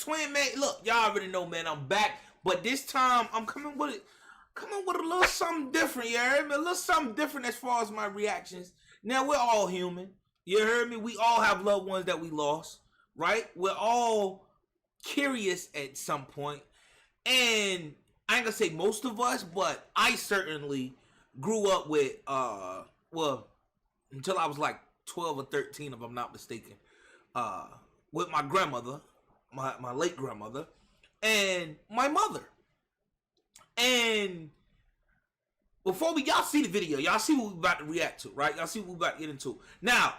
Twin, man. Look, y'all already know, man. I'm back, but this time I'm coming with a little something different. You heard me? A little something different as far as my reactions. Now we're all human. You heard me? We all have loved ones that we lost, right? We're all curious at some point, and I ain't gonna say most of us, but I certainly grew up with well, until I was like 12 or 13, if I'm not mistaken, with my grandmother, my late grandmother, and my mother. And before y'all see the video, y'all see what we about to react to, right? Y'all see what we about to get into. Now,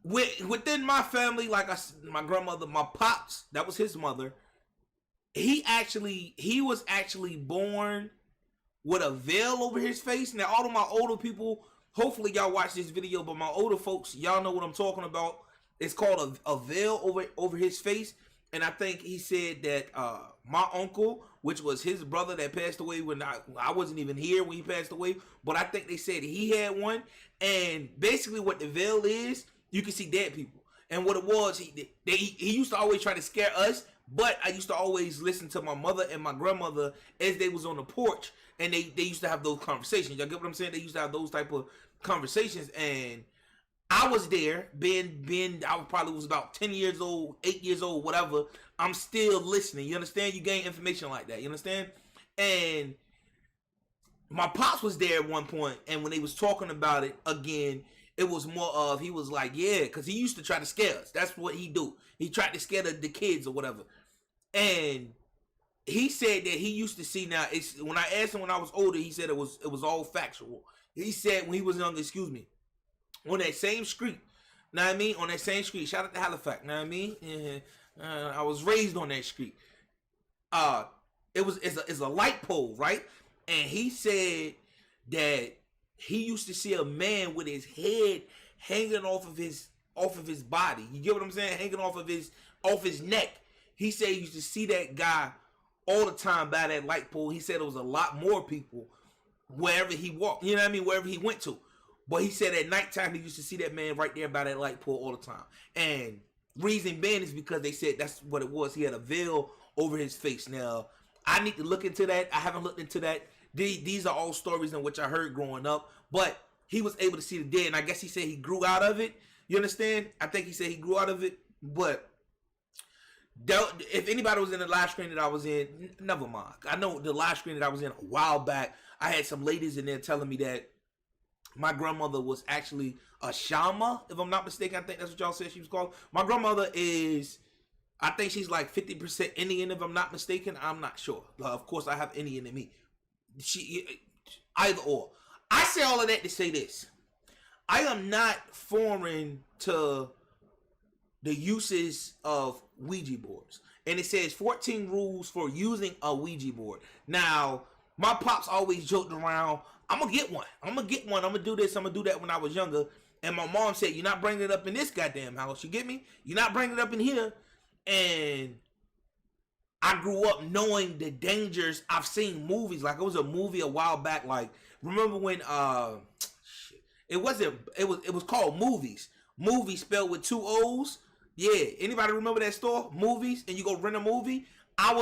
within my family, like my grandmother, my pops, that was his mother. He was actually born with a veil over his face. Now, all of my older people, hopefully y'all watch this video, but my older folks, y'all know what I'm talking about. It's called a veil over his face. And I think he said that my uncle, which was his brother that passed away when I wasn't even here when he passed away, but I think they said he had one. And basically what the veil is, you can see dead people. And what it was, he used to always try to scare us, but I used to always listen to my mother and my grandmother as they was on the porch, and they used to have those conversations. Y'all get what I'm saying? They used to have those type of conversations, and I was there, I probably was about 10 years old, 8 years old, whatever. I'm still listening. You understand? You gain information like that. You understand? And my pops was there at one point, and when they was talking about it again, it was more of, he was like, yeah, because he used to try to scare us. That's what he do. He tried to scare the kids or whatever. And he said that he used to see, now, when I asked him when I was older, he said it was all factual. He said when he was young, on that same street, know what I mean? On that same street, shout out to Halifax, know what I mean? I was raised on that street. It's a light pole, right? And he said that he used to see a man with his head hanging off of his body. You get what I'm saying? Hanging off his neck. He said he used to see that guy all the time by that light pole. He said it was a lot more people wherever he walked. You know what I mean? Wherever he went to. But he said at nighttime he used to see that man right there by that light pole all the time. And reason being is because they said that's what it was. He had a veil over his face. Now, I need to look into that. I haven't looked into that. These are all stories in which I heard growing up. But he was able to see the dead. And I guess he said he grew out of it. You understand? I think he said he grew out of it. But if anybody was in the live stream that I was in, never mind. I know the live stream that I was in a while back, I had some ladies in there telling me that my grandmother was actually a shama, if I'm not mistaken. I think that's what y'all said she was called. My grandmother is, I think she's like 50% Indian, if I'm not mistaken. I'm not sure. Of course, I have Indian in me. Either or. I say all of that to say this. I am not foreign to the uses of Ouija boards. And it says 14 rules for using a Ouija board. Now, my pops always joked around, I'm going to get one. I'm going to do this. I'm going to do that when I was younger. And my mom said, you're not bringing it up in this goddamn house. You get me? You're not bringing it up in here. And I grew up knowing the dangers. I've seen movies. Like, it was a movie a while back. Like, remember when, it was called Movies. Movies spelled with 2 O's. Yeah. Anybody remember that store? Movies. And you go rent a movie. I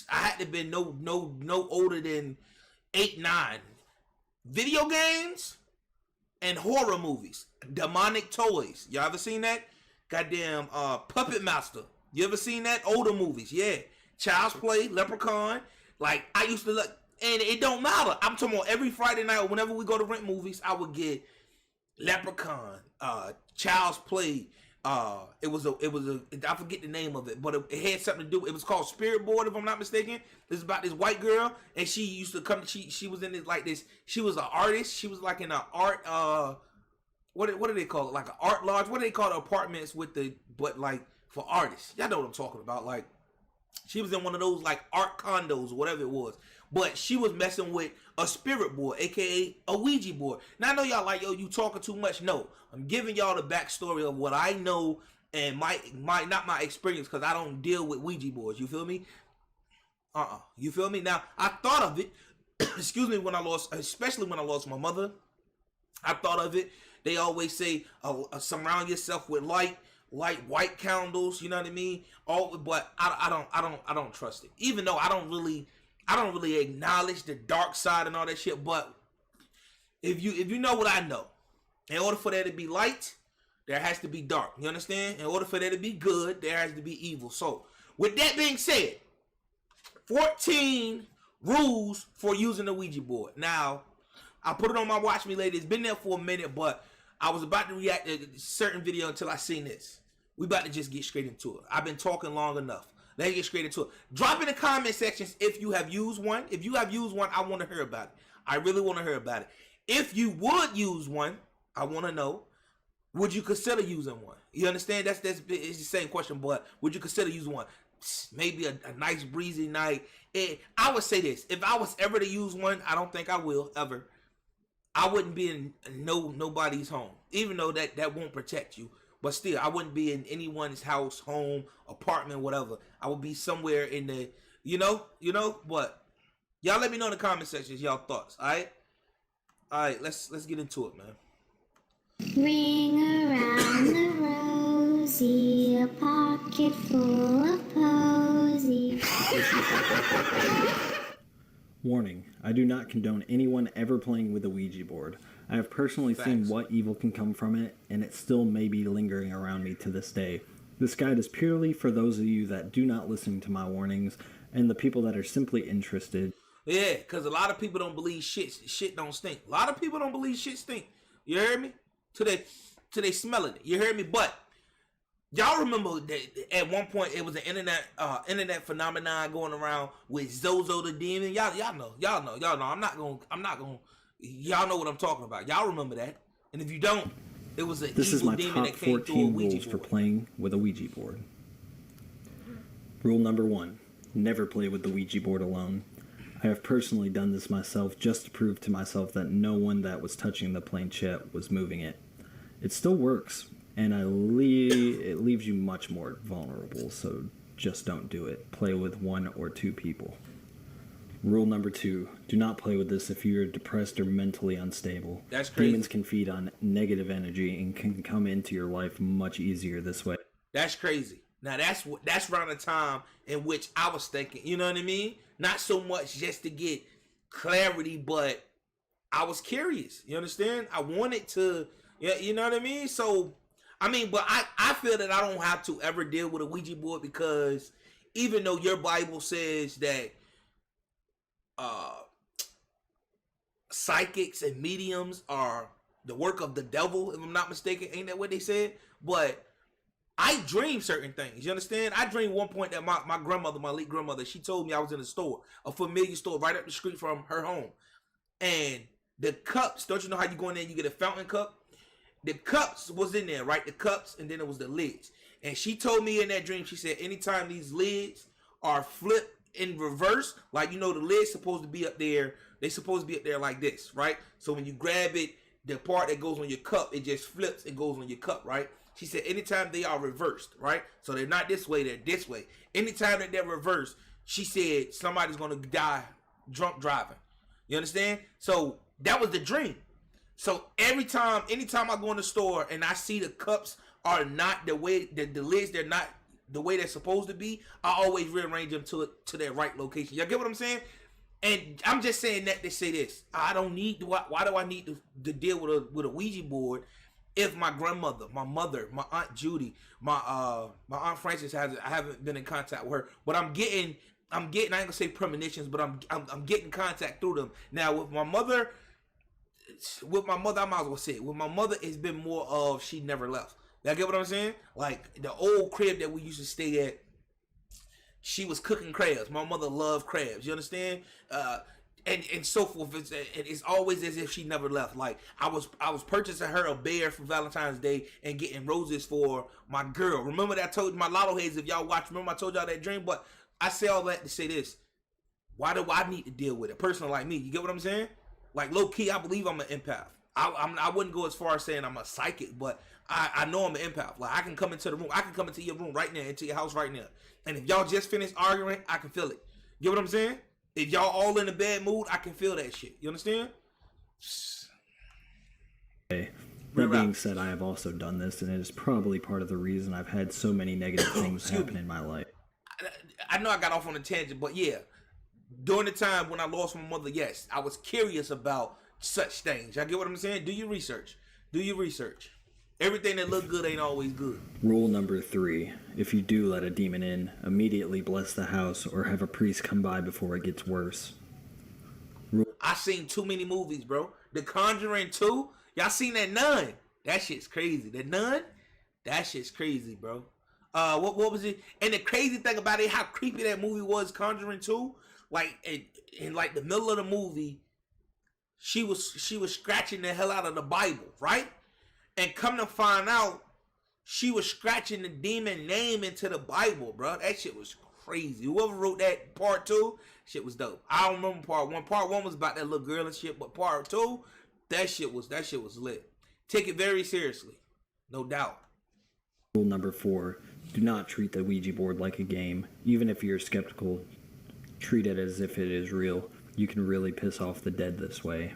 had to be no older than 8, 9. Video games and horror movies. Demonic toys. Y'all ever seen that? Goddamn Puppet Master. You ever seen that? Older movies. Yeah. Child's Play, Leprechaun. Like, I used to look, and it don't matter. I'm talking about every Friday night, whenever we go to rent movies, I would get Leprechaun, Child's Play. It was a I forget the name of it, but it had something to do. It was called Spirit Board, if I'm not mistaken. It's about this white girl, and she used to come. She was in this like this. She was an artist. She was like in an art. What do they call it? Like an art lodge. What do they call the apartments with but like for artists? Y'all know what I'm talking about. Like, she was in one of those like art condos or whatever it was. But she was messing with a spirit board, aka a Ouija board. Now I know y'all like, yo, you talking too much. No, I'm giving y'all the backstory of what I know and not my experience, because I don't deal with Ouija boards. You feel me? You feel me? Now I thought of it. Excuse me, especially when I lost my mother. I thought of it. They always say surround yourself with light. light white candles. You know what I mean? But I don't trust it. Even though I don't really acknowledge the dark side and all that shit. But if you know what I know, in order for there to be light, there has to be dark. You understand? In order for there to be good, there has to be evil. So, with that being said, 14 rules for using the Ouija board. Now, I put it on my Watch Me Later. It's been there for a minute, but I was about to react to a certain video until I seen this. We about to just get straight into it. I've been talking long enough. Let's get straight into it. Drop in the comment sections if you have used one. If you have used one, I want to hear about it. I really want to hear about it. If you would use one, I want to know, would you consider using one? You understand? That's it's the same question, but would you consider using one? Maybe a nice breezy night. I would say this: if I was ever to use one, I don't think I will ever. I wouldn't be in nobody's home, even though that won't protect you. But still, I wouldn't be in anyone's house, home, apartment, whatever. I would be somewhere in the, you know. But y'all, let me know in the comment sections y'all thoughts. All right, let's get into it, man. Ring around the rosy, a pocket full of posy. Warning, I do not condone anyone ever playing with a Ouija board. I have personally seen what evil can come from it, and it still may be lingering around me to this day. This guide is purely for those of you that do not listen to my warnings, and the people that are simply interested. Yeah, because a lot of people don't believe shit don't stink. A lot of people don't believe shit stink. You heard me? Till they smelling it. You heard me? But y'all remember that at one point it was an internet phenomenon going around with Zozo the demon. Y'all know. I'm not gonna. Y'all know what I'm talking about. Y'all remember that? And if you don't, it was an evil demon that came through a Ouija board. Rules for playing with a Ouija board. Rule number 1: never play with the Ouija board alone. I have personally done this myself just to prove to myself that no one that was touching the planchette was moving it. It still works, and it leaves you much more vulnerable, so just don't do it. Play with 1 or 2 people. Rule number 2, do not play with this if you're depressed or mentally unstable. That's crazy. Demons can feed on negative energy and can come into your life much easier this way. That's crazy. Now that's around the time in which I was thinking, you know what I mean? Not so much just to get clarity, but I was curious. You understand? I wanted to, you know what I mean? So, I mean, but I feel that I don't have to ever deal with a Ouija board, because even though your Bible says that psychics and mediums are the work of the devil, if I'm not mistaken, ain't that what they said? But I dream certain things. You understand? I dreamed one point that my grandmother, my late grandmother, she told me I was in a store, a familiar store right up the street from her home. And the cups, don't you know how you go in there and you get a fountain cup? The cups was in there, right? The cups, and then it was the lids. And she told me in that dream, she said, anytime these lids are flipped in reverse, like, you know, the lid's supposed to be up there. They supposed to be up there like this, right? So when you grab it, the part that goes on your cup, it just flips and goes on your cup, right? She said anytime they are reversed, right? So they're not this way, they're this way. Anytime that they're reversed, she said somebody's going to die drunk driving. You understand? So that was the dream. So anytime I go in the store and I see the cups are not the way, the lids, they're not the way they're supposed to be, I always rearrange them to their right location. Y'all get what I'm saying? And I'm just saying that to say this. I don't need, why do I need to deal with a Ouija board if my grandmother, my mother, my Aunt Judy, my Aunt Frances I haven't been in contact with her, but I'm getting, I ain't gonna say premonitions, but I'm getting contact through them. Now with my mother, I might as well say it. With my mother, it's been more of she never left. Y'all get what I'm saying? Like the old crib that we used to stay at, she was cooking crabs. My mother loved crabs. You understand? And so forth. It's always as if she never left. Like I was purchasing her a bear for Valentine's Day and getting roses for my girl. Remember that I told you, my lotto heads, if y'all watch, remember I told y'all that dream? But I say all that to say this. Why do I need to deal with it? A person like me, you get what I'm saying? Like low key, I believe I'm an empath. I wouldn't go as far as saying I'm a psychic, but I know I'm an empath. Like I can come into the room, I can come into your room right now, into your house right now. And if y'all just finished arguing, I can feel it. You get what I'm saying? If y'all all in a bad mood, I can feel that shit. You understand? Okay. That being said, I have also done this, and it is probably part of the reason I've had so many negative things happen in my life. I know I got off on a tangent, but yeah, during the time when I lost my mother, yes, I was curious about such things. Y'all get what I'm saying? Do your research. Do your research. Everything that look good ain't always good. Rule number 3. If you do let a demon in, immediately bless the house or have a priest come by before it gets worse. I seen too many movies, bro. The Conjuring 2, y'all seen that Nun? That shit's crazy. The Nun? That shit's crazy, bro. What was it? And the crazy thing about it, how creepy that movie was, Conjuring 2. Like in like the middle of the movie, she was scratching the hell out of the Bible, right? And come to find out, she was scratching the demon name into the Bible, bro. That shit was crazy. Whoever wrote that part 2, shit was dope. I don't remember part 1. Part 1 was about that little girl and shit, but part 2, that shit was lit. Take it very seriously, no doubt. Rule number 4. Do not treat the Ouija board like a game. Even if you're skeptical, treat it as if it is real. You can really piss off the dead this way.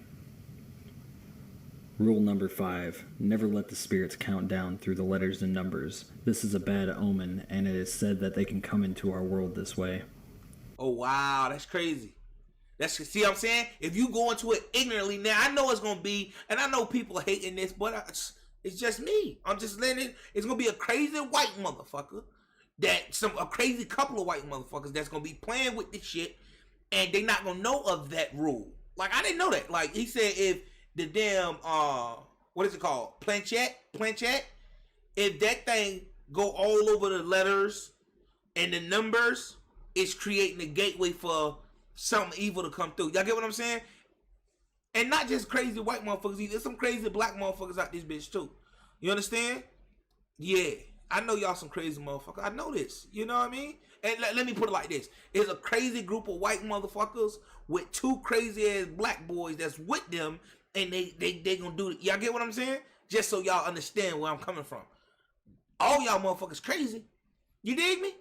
Rule number 5. Never let the spirits count down through the letters and numbers. This is a bad omen, and it is said that they can come into our world this way. Oh, wow, that's crazy. See what I'm saying? If you go into it ignorantly, now I know it's going to be, and I know people are hating this, but it's just me. I'm just letting it, it's going to be a crazy white motherfucker, a crazy couple of white motherfuckers that's going to be playing with this shit, and they not going to know of that rule. Like, I didn't know that. Like, he said if the damn, what is it called? Planchette, if that thing go all over the letters and the numbers, it's creating a gateway for something evil to come through. Y'all get what I'm saying? And not just crazy white motherfuckers either. There's some crazy black motherfuckers out this bitch too. You understand? Yeah. I know y'all some crazy motherfuckers. I know this. You know what I mean? And let me put it like this. It's a crazy group of white motherfuckers with 2 crazy ass black boys that's with them, and they gonna do it. Y'all get what I'm saying? Just so y'all understand where I'm coming from. All y'all motherfuckers crazy. You dig me?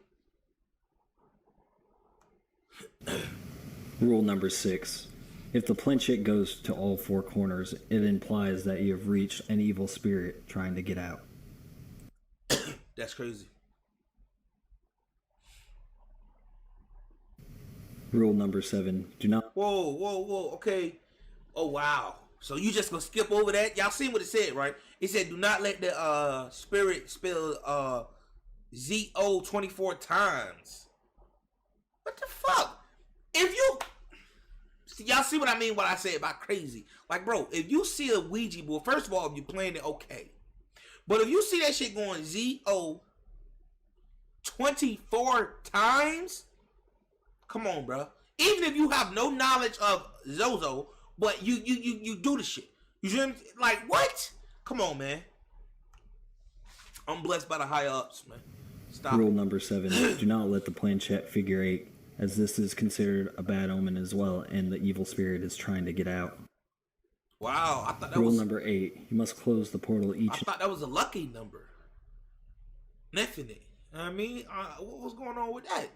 Rule number 6. If the planchette goes to all 4 corners, it implies that you have reached an evil spirit trying to get out. That's crazy. Rule number 7. Do not... Whoa. Okay. Oh, wow. So you just gonna skip over that? Y'all seen what it said, right? It said, do not let the spirit spell Z-O 24 times. What the fuck? If you... Y'all see what I mean when I say about crazy? Like, bro, if you see a Ouija board, first of all, if you're playing it, okay. But if you see that shit going Z-O 24 times, come on, bro. Even if you have no knowledge of Zozo, but you do the shit. You see what I'm saying? Like, what? Come on, man. I'm blessed by the higher ups, man. Stop. Rule number 7. Do not let the planchette figure 8, as this is considered a bad omen as well, and the evil spirit is trying to get out. Wow, I thought that Rule was... number 8. You must close the portal each... I thought that was a lucky number. Infinite. I mean, what was going on with that?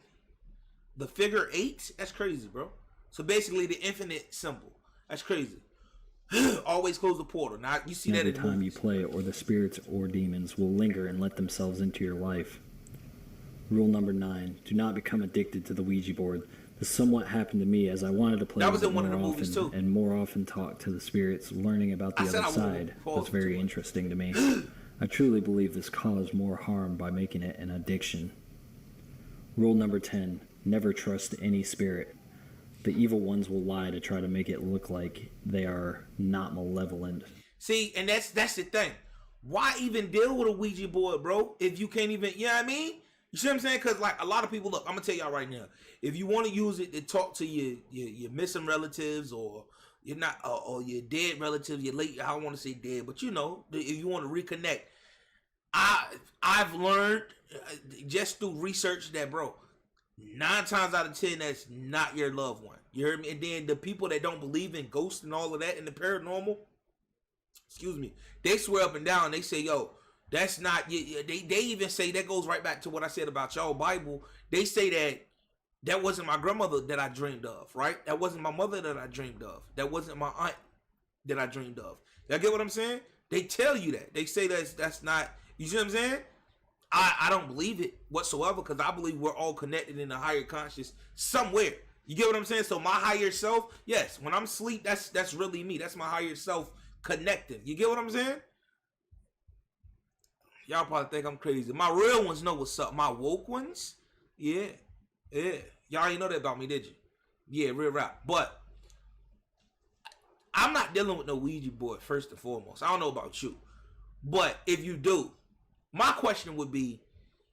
The figure 8? That's crazy, bro. So basically the infinite symbol. That's crazy. Always close the portal. Now, you see that in every time movies. you play, or the spirits or demons will linger and let themselves into your life. Rule number 9. Do not become addicted to the Ouija board. This somewhat happened to me, as I wanted to play That was with it in one of more the movies, often too. and more often talk to the spirits. Learning about the other side was very interesting to me. I truly believe this caused more harm by making it an addiction. Rule number 10. Never trust any spirit. The evil ones will lie to try to make it look like they are not malevolent. See, and that's the thing. Why even deal with a Ouija board, bro? If you can't even, you know what I mean? You see what I'm saying? Because like a lot of people, look, I'm gonna tell y'all right now. If you want to use it to talk to your missing relatives, or you're not, or your dead relatives, your late, I don't want to say dead, but you know, if you want to reconnect, I've learned just through research that, bro, 9 times out of 10, that's not your loved one. You heard me? And then the people that don't believe in ghosts and all of that and the paranormal, excuse me, they swear up and down. They say, yo, that's not, they even say, that goes right back to what I said about y'all Bible. They say that wasn't my grandmother that I dreamed of, right? That wasn't my mother that I dreamed of. That wasn't my aunt that I dreamed of. Y'all get what I'm saying? They tell you that. They say that's not. You see what I'm saying? I don't believe it whatsoever because I believe we're all connected in a higher conscious somewhere. You get what I'm saying? So my higher self, yes, when I'm asleep, that's really me. That's my higher self connecting. You get what I'm saying? Y'all probably think I'm crazy. My real ones know what's up. My woke ones, yeah. Y'all ain't know that about me, did you? Yeah, real rap. But I'm not dealing with no Ouija board first and foremost. I don't know about you. But if you do, my question would be,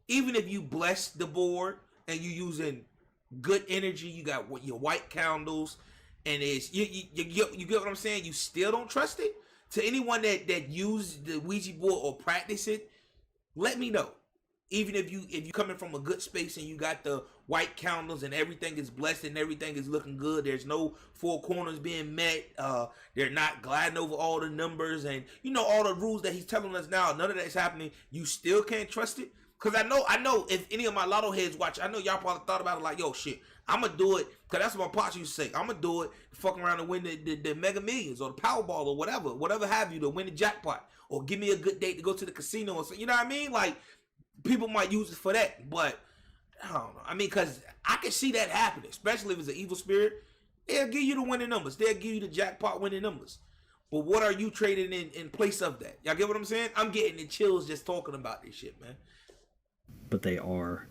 even if you bless the board and you using good energy, you got your white candles, and it's you get what I'm saying? You still don't trust it? To anyone that use the Ouija board or practice it, let me know. Even if you coming from a good space and you got the white candles and everything is blessed and everything is looking good, there's no four corners being met, they're not gliding over all the numbers and all the rules that he's telling us now, none of that's happening, you still can't trust it? Because I know if any of my lotto heads watch, I know y'all probably thought about it like, yo, shit, I'm going to do it, because that's what my pops used to say, I'm going to do it to fuck around and win the Mega Millions or the Powerball or whatever have you, to win the jackpot, or give me a good date to go to the casino or something, you know what I mean? Like, people might use it for that, but I don't know. I mean, because I can see that happening, especially if it's an evil spirit. They'll give you the winning numbers. They'll give you the jackpot winning numbers. But what are you trading in place of that? Y'all get what I'm saying? I'm getting the chills just talking about this shit, man. But they are.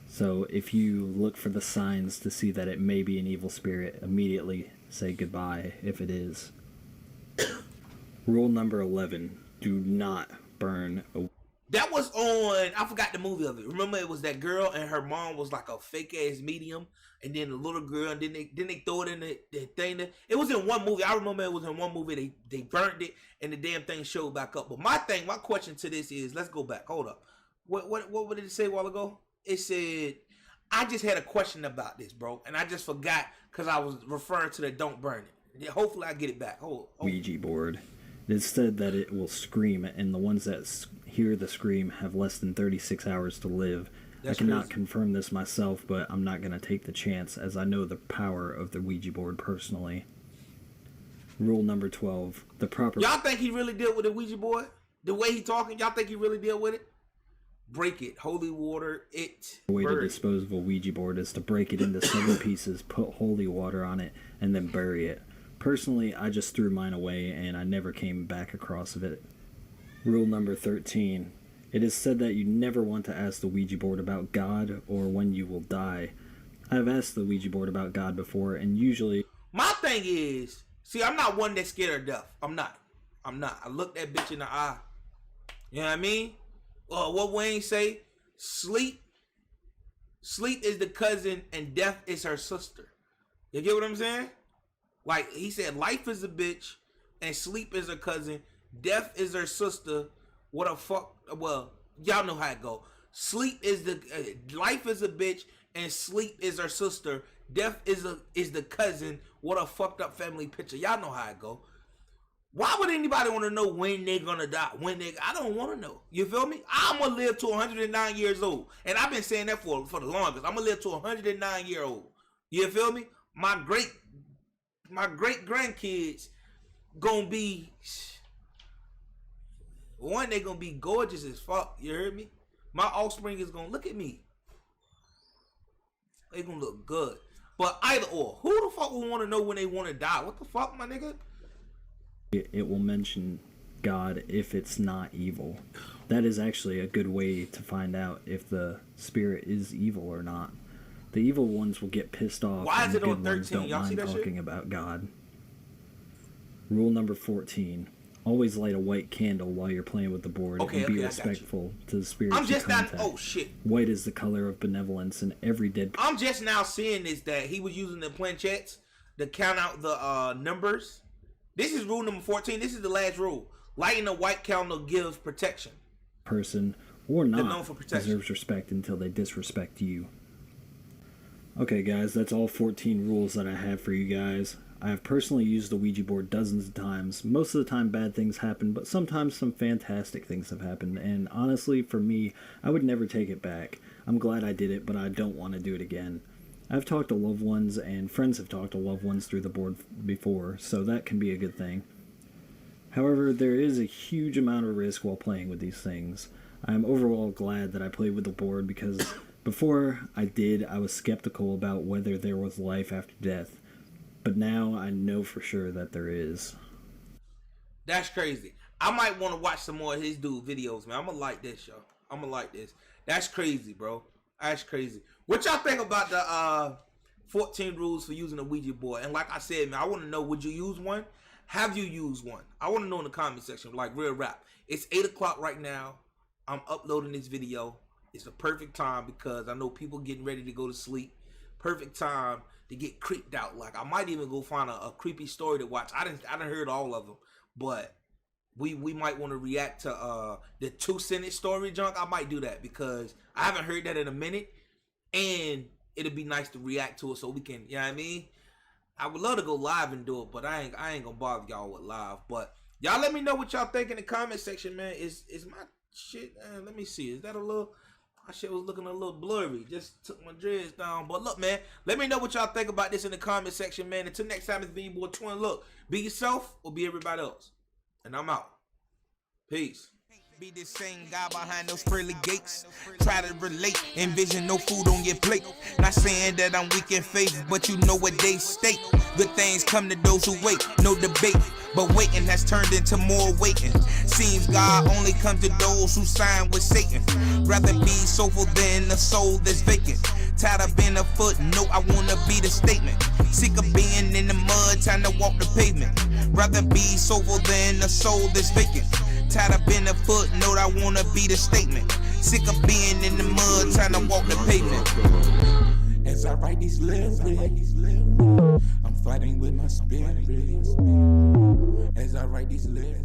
So if you look for the signs to see that it may be an evil spirit, immediately say goodbye if it is. Rule number 11, do not burn a... That was on, I forgot the movie of it. Remember, it was that girl and her mom was like a fake ass medium, and then the little girl, and then they throw it in the thing. It was in one movie. I remember it was in one movie. They burned it, and the damn thing showed back up. But my question to this is, let's go back. Hold up. What did it say a while ago? It said, I just had a question about this, bro, and I just forgot because I was referring to the don't burn it. Hopefully I get it back. Hold. Ouija board. It is said that it will scream, and the ones that hear the scream have less than 36 hours to live. That's I cannot crazy. confirm this myself, but I'm not going to take the chance as I know the power of the Ouija board personally. Rule number 12. The proper... Y'all think he really dealt with the Ouija board? The way he talking, y'all think he really dealt with it? Break it. Holy water, it. The way to burn it. dispose of a Ouija board is to break it into 7 pieces, put holy water on it, and then bury it. Personally, I just threw mine away and I never came back across of it. Rule number 13. It is said that you never want to ask the Ouija board about God or when you will die. I have asked the Ouija board about God before, and usually... My thing is, see, I'm not one that's scared of death. I'm not. I look that bitch in the eye. You know what I mean? What Wayne say? Sleep is the cousin and death is her sister. You get what I'm saying? Like, he said, life is a bitch, and sleep is her cousin. Death is her sister. What a fuck? Well, y'all know how it go. Sleep is life is a bitch, and sleep is her sister. Death is the cousin. What a fucked up family picture. Y'all know how it go. Why would anybody want to know when they're gonna die? I don't want to know. You feel me? I'm gonna live to 109 years old, and I've been saying that for the longest. I'm gonna live to 109 year old. You feel me? My great grandkids gonna be one. They gonna be gorgeous as fuck. You heard me? My offspring is gonna look at me. They gonna look good. But either or, who the fuck will want to know when they want to die? What the fuck, my nigga? It will mention God if it's not evil. That is actually a good way to find out if the spirit is evil or not. The evil ones will get pissed off. Why and is the it on good ones 13? don't Y'all see mind that shit? talking about God. Rule number 14. Always light a white candle while you're playing with the board and be respectful to the spirits I'm just you not. contact. Oh shit! White is the color of benevolence, and every dead... I'm just now seeing this, that he was using the planchettes to count out the numbers. This is rule number 14. This is the last rule. Lighting a white candle gives protection. Person or not known for protection. deserves respect until they disrespect you. Okay, guys, that's all 14 rules that I have for you guys. I have personally used the Ouija board dozens of times. Most of the time bad things happen, but sometimes some fantastic things have happened. And honestly, for me, I would never take it back. I'm glad I did it, but I don't want to do it again. I've talked to loved ones, and friends have talked to loved ones through the board before, so that can be a good thing. However, there is a huge amount of risk while playing with these things. I am overall glad that I played with the board because before I did, I was skeptical about whether there was life after death. But now I know for sure that there is. That's crazy. I might want to watch some more of his dude videos, man. I'm gonna like this, yo. I'm gonna like this. That's crazy, bro. That's crazy. What y'all think about the 14 rules for using a Ouija board? And like I said, man, I want to know, would you use one? Have you used one? I want to know in the comment section, like real rap. It's 8 o'clock right now. I'm uploading this video. It's the perfect time because I know people getting ready to go to sleep. Perfect time to get creeped out. Like I might even go find a creepy story to watch. I didn't heard all of them, but we might want to react to the 2-sentence story junk. I might do that because I haven't heard that in a minute, and it'd be nice to react to it so we can, you know what I mean? I would love to go live and do it, but I ain't gonna bother y'all with live. But y'all let me know what y'all think in the comment section, man. Is my shit? Let me see. Is that a little? My shit was looking a little blurry. Just took my dreads down. But look, man, let me know what y'all think about this in the comment section, man. Until next time, it's been your boy Twin. Look, be yourself or be everybody else. And I'm out. Peace. Be the same guy behind those pearly gates. Try to relate, envision no food on your plate. Not saying that I'm weak in faith, but you know what they state. Good things come to those who wait, no debate. But waiting has turned into more waiting. Seems God only comes to those who sign with Satan. Rather be soulful than a soul that's vacant. Tired of being a footnote, I wanna be the statement. Sick of being in the mud, time to walk the pavement. Rather be soulful than a soul that's vacant. Tired of being a footnote, I wanna be the statement. Sick of being in the mud, trying to walk the pavement. As I write these lyrics, I'm fighting with my spirit. As I write these lyrics.